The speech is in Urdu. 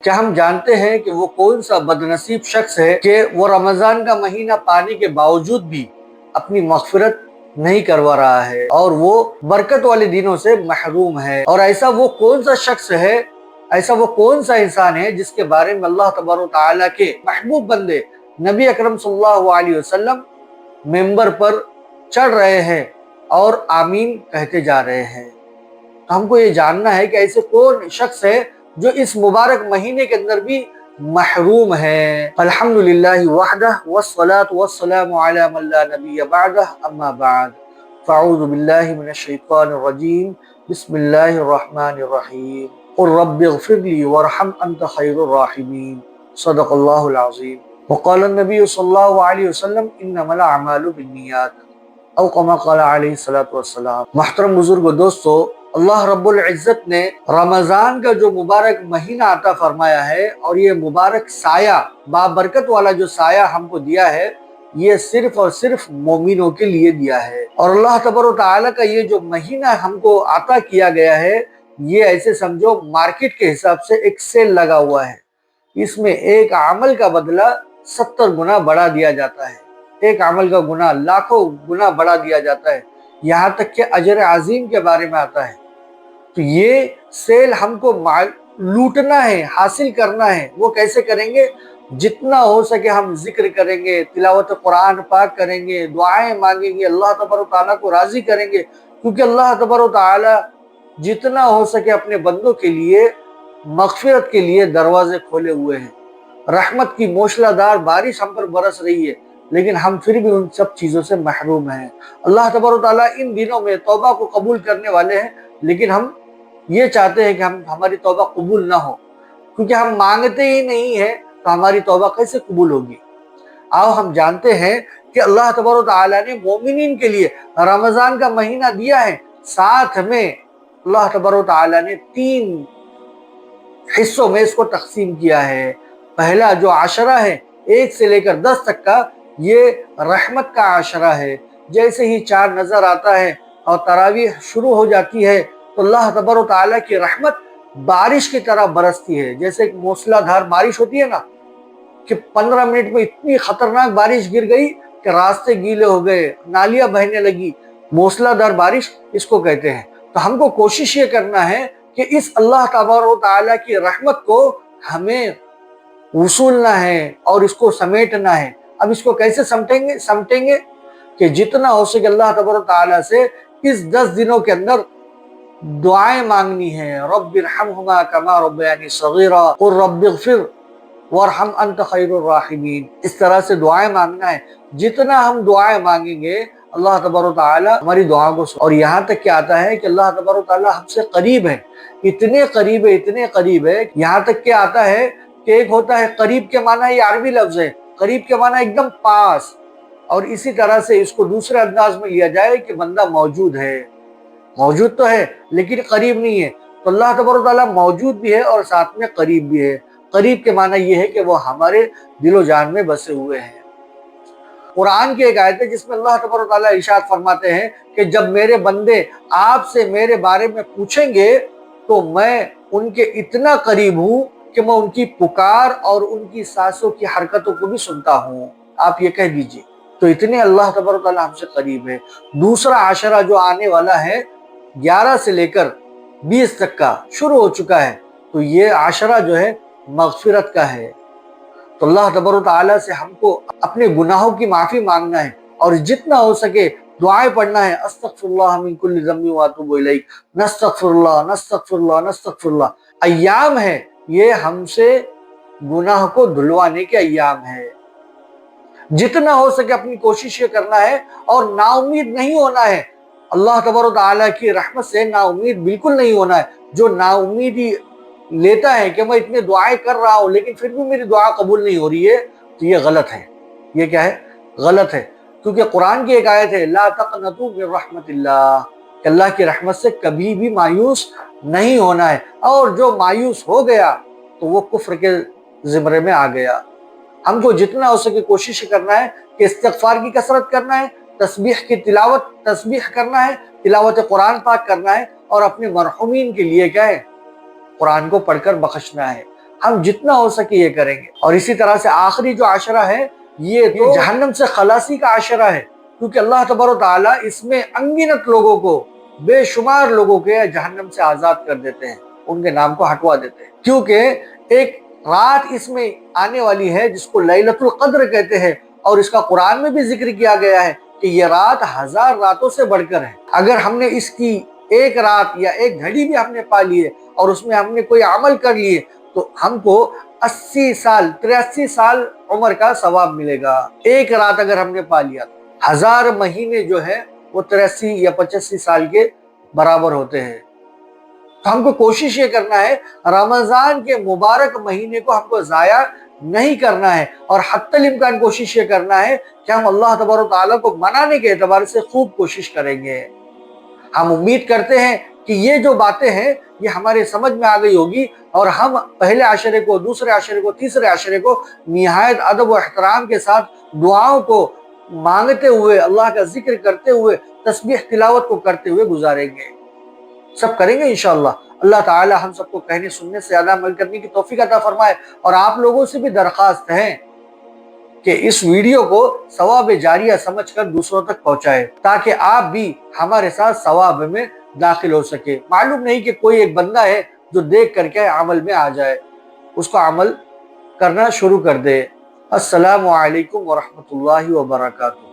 کیا ہم جانتے ہیں کہ وہ کون سا بدنصیب شخص ہے کہ وہ رمضان کا مہینہ پانے کے باوجود بھی اپنی مغفرت نہیں کروا رہا ہے اور وہ برکت والے دنوں سے محروم ہے؟ اور ایسا وہ کون سا شخص ہے، ایسا وہ کون سا انسان ہے جس کے بارے میں اللہ تبارک و تعالیٰ کے محبوب بندے نبی اکرم صلی اللہ علیہ وسلم ممبر پر چڑھ رہے ہیں اور آمین کہتے جا رہے ہیں؟ تو ہم کو یہ جاننا ہے کہ ایسے کون شخص ہے جو اس مبارک مہینے کے اندر بھی محروم ہے۔ الحمدللہ وحدہ والصلاة والسلام علی من لا نبی بعدہ، اما بعد فاعوذ باللہ من الشیطان الرجیم، بسم اللہ الرحمن الرحیم، قل رب اغفر لی وارحم انت خیر الراحمین، صدق اللہ العظیم۔ وقال النبی صلی اللہ علیہ وسلم انما الاعمال بالنیات، او کما قال علیہ الصلوۃ والسلام۔ محترم بزرگ و دوستو، اللہ رب العزت نے رمضان کا جو مبارک مہینہ عطا فرمایا ہے اور یہ مبارک سایہ، بابرکت والا جو سایہ ہم کو دیا ہے، یہ صرف اور صرف مومنوں کے لیے دیا ہے۔ اور اللہ تبارک و تعالیٰ کا یہ جو مہینہ ہم کو عطا کیا گیا ہے، یہ ایسے سمجھو مارکیٹ کے حساب سے ایک سیل لگا ہوا ہے۔ اس میں ایک عمل کا بدلہ 70 گنا بڑھا دیا جاتا ہے، ایک عمل کا گناہ لاکھوں گنا بڑھا دیا جاتا ہے، یہاں تک کہ اجر عظیم کے بارے میں آتا ہے۔ تو یہ سیل ہم کو لوٹنا ہے، حاصل کرنا ہے۔ وہ کیسے کریں گے؟ جتنا ہو سکے ہم ذکر کریں گے، تلاوت قرآن پاک کریں گے، دعائیں مانگیں گے، اللہ تبارک و تعالیٰ کو راضی کریں گے، کیونکہ اللہ تبارک و تعالیٰ جتنا ہو سکے اپنے بندوں کے لیے مغفرت کے لیے دروازے کھولے ہوئے ہیں۔ رحمت کی موشلا دار بارش ہم پر برس رہی ہے، لیکن ہم پھر بھی ان سب چیزوں سے محروم ہیں۔ اللہ تبارک و تعالیٰ ان دنوں میں توبہ کو قبول کرنے والے ہیں، لیکن ہم یہ چاہتے ہیں کہ ہماری توبہ قبول نہ ہو، کیونکہ ہم مانگتے ہی نہیں ہیں تو ہماری توبہ کیسے قبول ہوگی؟ آؤ ہم جانتے ہیں کہ اللہ تبارک و تعالیٰ نے مومنین کے لیے رمضان کا مہینہ دیا ہے، ساتھ میں اللہ تبارک و تعالیٰ نے 3 حصوں میں اس کو تقسیم کیا ہے۔ پہلا جو عشرہ ہے 1 سے لے کر 10 تک کا، یہ رحمت کا عشرہ ہے۔ جیسے ہی چاند نظر آتا ہے اور تراویح شروع ہو جاتی ہے تو اللہ تبارک و تعالیٰ کی رحمت بارش کی طرح برستی ہے۔ جیسے ایک موسلا دھار بارش ہوتی ہے نا، کہ 15 منٹ میں اتنی خطرناک بارش گر گئی کہ راستے گیلے ہو گئے، نالیاں بہنے لگی۔ موسلا دھار بارش اس کو کہتے ہیں۔ تو ہم کو کوشش یہ کرنا ہے کہ اس اللہ تبارک و تعالیٰ کی رحمت کو ہمیں وصولنا ہے اور اس کو سمیٹنا ہے۔ اب اس کو کیسے سمٹیں گے کہ جتنا ہو سکے اللہ تبارک و تعالیٰ سے اس 10 دنوں کے اندر دعائیں مانگنی ہے۔ رب ارحمہما کما ربیانی صغیرا، قل رب اغفر وارحم انت خیر الراحمین، اس طرح سے دعائیں مانگنا ہے۔ جتنا ہم دعائیں مانگیں گے اللہ تبارک و تعالیٰ ہماری دعاؤں کو اور یہاں تک کہ آتا ہے کہ اللہ تبارک و تعالیٰ ہم سے قریب ہے، اتنے قریب ہے، اتنے قریب ہے، یہاں تک کہ آتا ہے کہ ایک ہوتا ہے قریب کے معنی، یہ عربی لفظ ہے، قریب کے معنی ایک دم پاس، اور اسی طرح سے اس کو دوسرے انداز میں لیا جائے کہ بندہ موجود ہے، موجود تو ہے لیکن قریب نہیں ہے۔ تو اللہ تبارک و تعالیٰ موجود بھی ہے اور ساتھ میں قریب بھی ہے۔ قریب کے معنی یہ ہے کہ وہ ہمارے دل و جان میں بسے ہوئے ہیں۔ قرآن کی ایک آیت ہے جس میں اللہ تبارک و تعالیٰ ارشاد فرماتے ہیں کہ جب میرے بندے آپ سے میرے بارے میں پوچھیں گے تو میں ان کے اتنا قریب ہوں کہ میں ان کی پکار اور ان کی سانسوں کی حرکتوں کو بھی سنتا ہوں۔ آپ یہ کہہ دیجئے، تو اتنے اللہ تبارک و تعالیٰ ہم سے قریب ہے۔ دوسرا عشرہ جو آنے والا ہے 11 سے لے کر 20 تک کا شروع ہو چکا ہے، تو یہ عشرہ جو ہے مغفرت کا ہے۔ تو اللہ تبارک و تعالیٰ سے ہم کو اپنے گناہوں کی معافی مانگنا ہے اور جتنا ہو سکے دعائیں پڑھنا ہے۔ استغفر اللہ من کل ذنب واتوب الیہ، نستغفر اللہ نستغفر اللہ نستغفر اللہ۔ ایام ہے یہ ہم سے گناہ کو دھلوانے کے ایام ہے۔ جتنا ہو سکے اپنی کوشش یہ کرنا ہے اور نا امید نہیں ہونا ہے۔ اللہ تبارک و تعالیٰ کی رحمت سے نا امید بالکل نہیں ہونا ہے۔ جو نا امیدی لیتا ہے کہ میں اتنے دعائیں کر رہا ہوں لیکن پھر بھی میری دعا قبول نہیں ہو رہی ہے، تو یہ غلط ہے۔ یہ کیا ہے؟ غلط ہے، کیونکہ قرآن کی ایک آیت ہے لا تقنطوا من رحمت اللہ، کہ اللہ کی رحمت سے کبھی بھی مایوس نہیں ہونا ہے، اور جو مایوس ہو گیا تو وہ کفر کے زمرے میں آ گیا۔ ہم کو جتنا ہو سکے کوشش کرنا ہے کہ استغفار کی کثرت کرنا ہے، تسبیح کرنا ہے، تلاوت قرآن پاک کرنا ہے، اور اپنے مرحومین کے لیے کیا ہے؟ قرآن کو پڑھ کر بخشنا ہے۔ ہم جتنا ہو سکے یہ کریں گے۔ اور اسی طرح سے آخری جو عشرہ ہے یہ تو جہنم سے خلاصی کا عشرہ ہے، کیونکہ اللہ تبارک و تعالیٰ اس میں انگنت لوگوں کو، بے شمار لوگوں کے جہنم سے آزاد کر دیتے ہیں، ان کے نام کو ہٹوا دیتے ہیں، کیونکہ ایک رات اس میں آنے والی ہے جس کو لیلۃ القدر کہتے ہیں، اور اس کا قرآن میں بھی ذکر کیا گیا ہے کہ یہ رات 1000 راتوں سے بڑھ کر ہے۔ اگر ہم نے اس کی ایک رات یا ایک گھڑی بھی ہم نے پا لی ہے اور اس میں ہم نے کوئی عمل کر لیے تو ہم کو 80 سال 83 سال عمر کا ثواب ملے گا۔ ایک رات اگر ہم نے پا لیا تو 1000 مہینے جو ہے وہ 83 یا 85 سال کے برابر ہوتے ہیں۔ تو ہم کو کوشش یہ کرنا ہے رمضان کے مبارک مہینے کو ہم کو ضائع نہیں کرنا ہے، اور حتی الامکان کوشش یہ کرنا ہے کہ ہم اللہ تبارک و تعالیٰ کو منانے کے اعتبار سے خوب کوشش کریں گے۔ ہم امید کرتے ہیں کہ یہ جو باتیں ہیں یہ ہمارے سمجھ میں آ گئی ہوگی، اور ہم پہلے عشرے کو، دوسرے عشرے کو، تیسرے عشرے کو نہایت ادب و احترام کے ساتھ دعاؤں کو مانگتے ہوئے، اللہ کا ذکر کرتے ہوئے، تسبیح تلاوت کو کرتے ہوئے گزاریں گے۔ سب کریں گے انشاءاللہ۔ اللہ تعالی ہم سب کو کہنے سننے سے زیادہ عمل کرنے کی توفیق عطا فرمائے، اور آپ لوگوں سے بھی درخواست ہے کہ اس ویڈیو کو ثواب جاریہ سمجھ کر دوسروں تک پہنچائے، تاکہ آپ بھی ہمارے ساتھ ثواب میں داخل ہو سکے۔ معلوم نہیں کہ کوئی ایک بندہ ہے جو دیکھ کر کے عمل میں آ جائے، اس کو عمل کرنا شروع کر دے۔ السلام علیکم ورحمۃ اللہ وبرکاتہ۔